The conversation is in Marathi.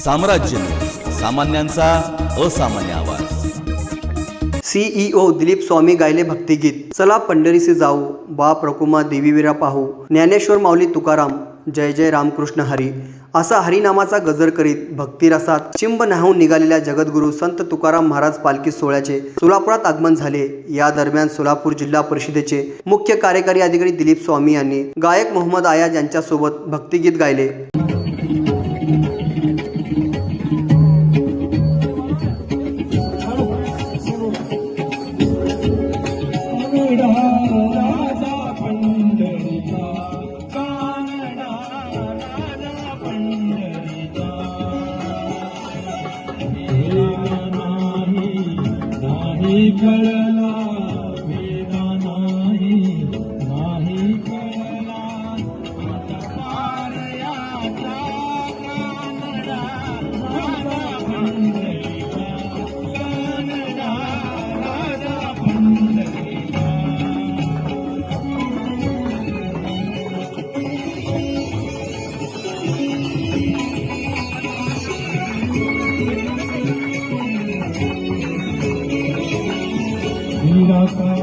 साम्राज्य, सामान्यांचा असामान्य आवाज। CEO दिलीप स्वामी गायले भक्तिगीत। चला पंढरीसे जाऊ, बाप रकुमा देवीवीरा पाहू, ज्ञानेश्वर माऊली तुकाराम, जय जय रामकृष्ण हरी असा हरिनामाचा गजर करीत भक्तिरसात चिंब न्हावून निघालेल्या जगद्गुरू संत तुकाराम महाराज पालखी सोहळ्याचे सोलापुरात आगमन झाले। या दरम्यान सोलापूर जिल्हा परिषदेचे मुख्य कार्यकारी अधिकारी दिलीप स्वामी यांनी गायक मोहम्मद आयाज यांच्यासोबत भक्तिगीत गायले। निराकार